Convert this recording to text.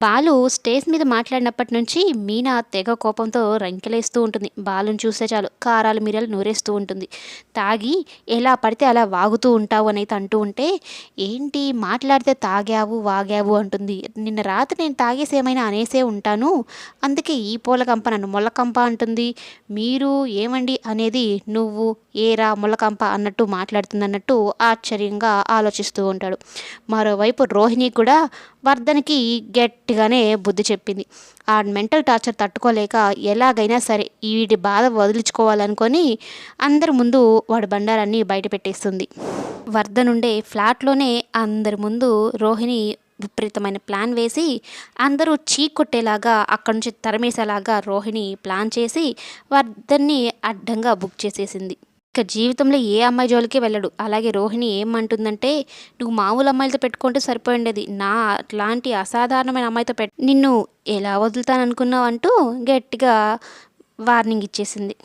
Balu stage మీద మాట్లాడినప్పటి నుంచి మీనా తెగ కోపంతో రంకెలేస్తూ ఉంటుంది. బాలుని చూస్తే చాలు కారాలు మిరియాలు నూరేస్తూ ఉంటుంది. తాగి ఎలా పడితే అలా వాగుతూ ఉంటావు అనైతే అంటూ ఉంటే, ఏంటి మాట్లాడితే తాగావు వాగావు అంటుంది. నిన్న రాత్రి నేను తాగేసి ఏమైనా అనేసే ఉంటాను, అందుకే ఈ పూలకంప నన్ను మొల్లకంప అంటుంది. మీరు ఏమండి అనేది, నువ్వు ఏరా మొల్లకంప అన్నట్టు మాట్లాడుతుందన్నట్టు ఆశ్చర్యంగా ఆలోచిస్తూ ఉంటాడు. మరోవైపు రోహిణి కూడా వర్ధన్‌కి గట్టిగానే బుద్ధి చెప్పింది. ఆ మెంటల్ టార్చర్ తట్టుకోలేక ఎలాగైనా సరే వీడి బాధ వదిలించుకోవాలనుకొని అందరి ముందు వాడి బండారాన్ని బయట పెట్టేస్తుంది. వర్ధన్ ఉండే ఫ్లాట్‌లోనే అందరి ముందు రోహిణి విపరీతమైన ప్లాన్ వేసి, అందరూ చీకొట్టేలాగా అక్కడి నుంచి తరిమేసేలాగా రోహిణి ప్లాన్ చేసి వర్ధన్‌ని అడ్డంగా బుక్ చేసేసింది. ఇక జీవితంలో ఏ అమ్మాయి జోలికి వెళ్ళడు. అలాగే రోహిణి ఏమంటుందంటే, "నువ్వు మామూలు అమ్మాయిలతో పెట్టుకుంటే సరిపోయుండేది. నా అట్లాంటి అసాధారణమైన అమ్మాయితో నిన్ను ఎలా వదులుతాననుకున్నావు" అంటూ గట్టిగా వార్నింగ్ ఇచ్చేసింది.